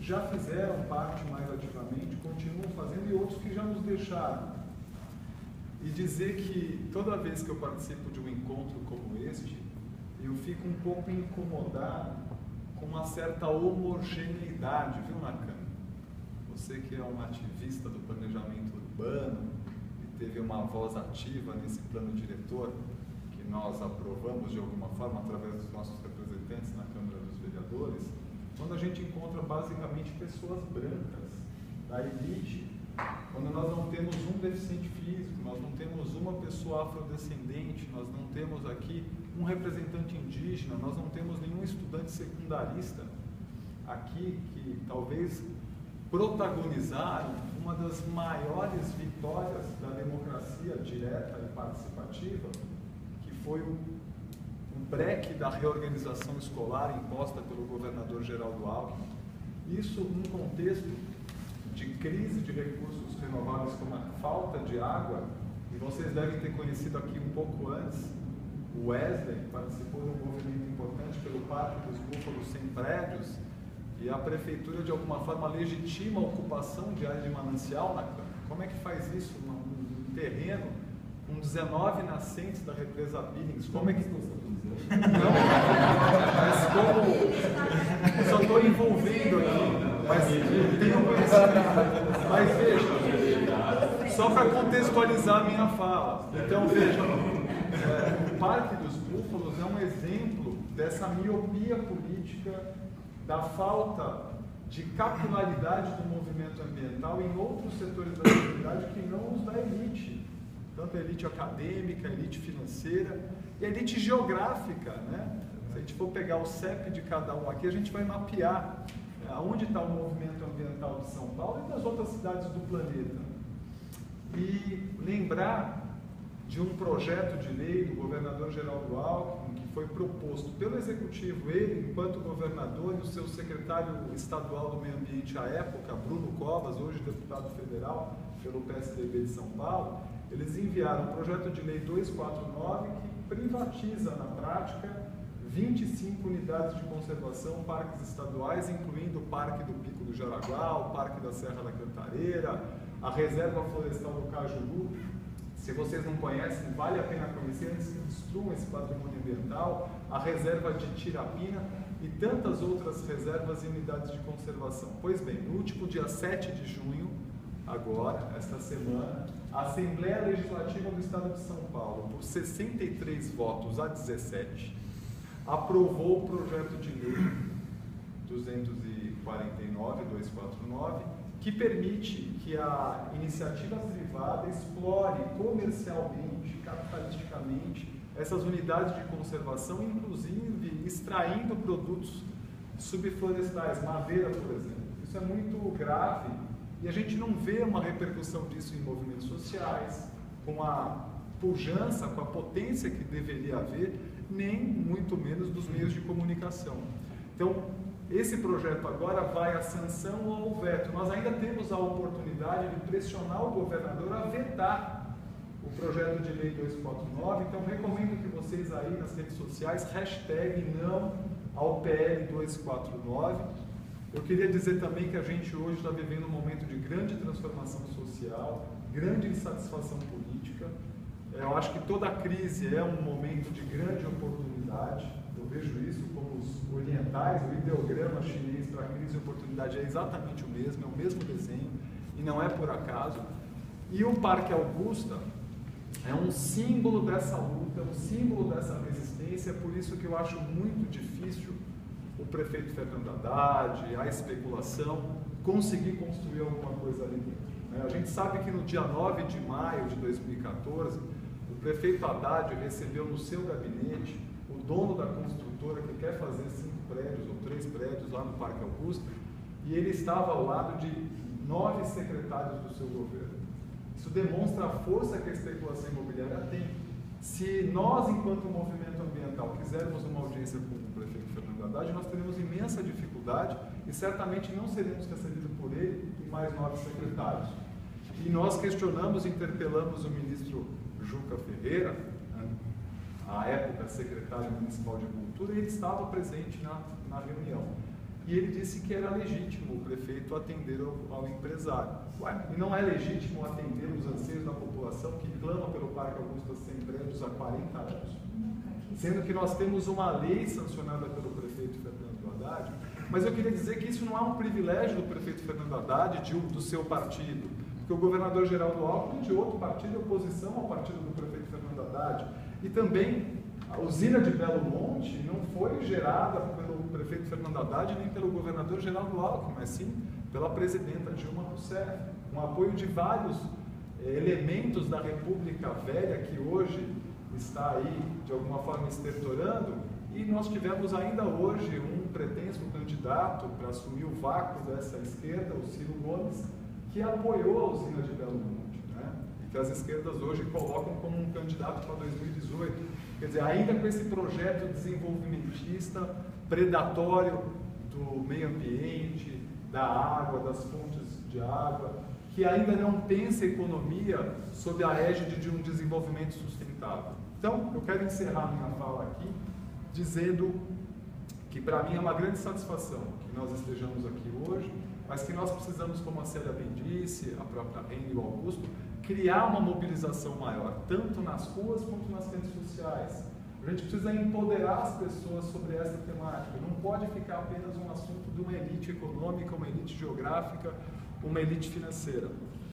já fizeram parte mais ativamente, continuam fazendo, e outros que já nos deixaram. E dizer que toda vez que eu participo de um encontro como este, eu fico um pouco incomodado com uma certa homogeneidade, viu, Nakam? Você que é um ativista do planejamento urbano e teve uma voz ativa nesse plano diretor, que nós aprovamos de alguma forma através dos nossos representantes na Câmara dos Vereadores, quando a gente encontra basicamente pessoas brancas da elite, quando nós não temos um deficiente físico, nós não temos uma pessoa afrodescendente, nós não temos aqui um representante indígena, nós não temos nenhum estudante secundarista aqui que talvez protagonizaram uma das maiores vitórias da democracia direta e participativa, que foi o breque da reorganização escolar imposta pelo governador Geraldo Alckmin. Isso num contexto de crise de recursos renováveis, como a falta de água, e vocês devem ter conhecido aqui um pouco antes, o Wesley participou de um movimento importante pelo Parque dos Búfalos Sem Prédios, e a prefeitura de alguma forma legitima a ocupação de área de manancial na Câmara. Como é que faz isso num terreno com 19 nascentes da represa Billings? Como é que... Não, mas como... Eu só estou envolvendo aqui, mas tenho conhecimento. Mas veja, só para contextualizar a minha fala. Então veja, o Parque dos Búfalos é um exemplo dessa miopia política, da falta de capilaridade do movimento ambiental em outros setores da sociedade que não os da elite, tanto a elite acadêmica, a elite financeira e a elite geográfica, né? Se a gente for pegar o CEP de cada um aqui, a gente vai mapear onde está o movimento ambiental de São Paulo e das outras cidades do planeta. E lembrar de um projeto de lei do governador Geraldo Alckmin, que foi proposto pelo Executivo, ele enquanto governador, e o seu secretário estadual do Meio Ambiente à época, Bruno Covas, hoje deputado federal pelo PSDB de São Paulo. Eles enviaram o projeto de lei 249, que privatiza na prática 25 unidades de conservação, parques estaduais, incluindo o Parque do Pico do Jaraguá, o Parque da Serra da Cantareira, a Reserva Florestal do Cajuru. Se vocês não conhecem, vale a pena conhecer antes que destruam esse patrimônio ambiental, a reserva de Tirapina e tantas outras reservas e unidades de conservação. Pois bem, no último dia 7 de junho, agora, esta semana, a Assembleia Legislativa do Estado de São Paulo, por 63 votos a 17, aprovou o projeto de lei 249, que permite que a iniciativa privada explore comercialmente, capitalisticamente, essas unidades de conservação, inclusive extraindo produtos subflorestais, madeira, por exemplo. Isso é muito grave e a gente não vê uma repercussão disso em movimentos sociais, com a pujança, com a potência que deveria haver, nem muito menos dos meios de comunicação. Então, esse projeto agora vai à sanção ou ao veto. Nós ainda temos a oportunidade de pressionar o governador a vetar o projeto de lei 249, então recomendo que vocês aí nas redes sociais hashtag não ao PL 249. Eu queria dizer também que a gente hoje está vivendo um momento de grande transformação social, grande insatisfação política. Eu acho que toda crise é um momento de grande oportunidade. Eu vejo isso como os orientais, o ideograma chinês para crise e oportunidade é exatamente o mesmo desenho, e não é por acaso. E o Parque Augusta é um símbolo dessa luta, um símbolo dessa resistência, é por isso que eu acho muito difícil o prefeito Fernando Haddad, a especulação, conseguir construir alguma coisa ali dentro. A gente sabe que no dia 9 de maio de 2014, o prefeito Haddad recebeu no seu gabinete o dono da construtora que quer fazer 5 prédios ou 3 prédios lá no Parque Augusta, e ele estava ao lado de 9 secretários do seu governo. Isso demonstra a força que a especulação imobiliária tem. Se nós, enquanto movimento ambiental, quisermos uma audiência com o prefeito Fernando Haddad, nós teremos imensa dificuldade e certamente não seremos recebidos por ele e mais 9 secretários. E nós questionamos, interpelamos o ministro Juca Ferreira, à época secretário municipal de Cultura, e ele estava presente na reunião. e ele disse que era legítimo o prefeito atender ao empresário. Ué, e não é legítimo atender os anseios da população que clama pelo Parque Augusta sem prédios há 40 anos? Sendo que nós temos uma lei sancionada pelo prefeito Fernando Haddad, mas eu queria dizer que isso não é um privilégio do prefeito Fernando Haddad, do seu partido, porque o governador Geraldo Alckmin é de outro partido, oposição ao partido do prefeito Fernando Haddad, e também a usina de Belo Monte não foi gerada pelo prefeito Fernando Haddad nem pelo governador Geraldo Alckmin, mas sim pela presidenta Dilma Rousseff, com apoio de vários elementos da República Velha que hoje está aí de alguma forma estertorando, e nós tivemos ainda hoje um pretenso candidato para assumir o vácuo dessa esquerda, o Ciro Gomes, que apoiou a usina de Belo Monte, né? E que as esquerdas hoje colocam como um candidato para 2018. Quer dizer, ainda com esse projeto desenvolvimentista, predatório do meio ambiente, da água, das fontes de água, que ainda não pensa a economia sob a égide de um desenvolvimento sustentável. Então, eu quero encerrar minha fala aqui dizendo que para mim é uma grande satisfação que nós estejamos aqui hoje, mas que nós precisamos, como a Célia bem disse, a própria Renda e o Augusto, criar uma mobilização maior, tanto nas ruas quanto nas redes sociais. A gente precisa empoderar as pessoas sobre essa temática, não pode ficar apenas um assunto de uma elite econômica, uma elite geográfica, uma elite financeira.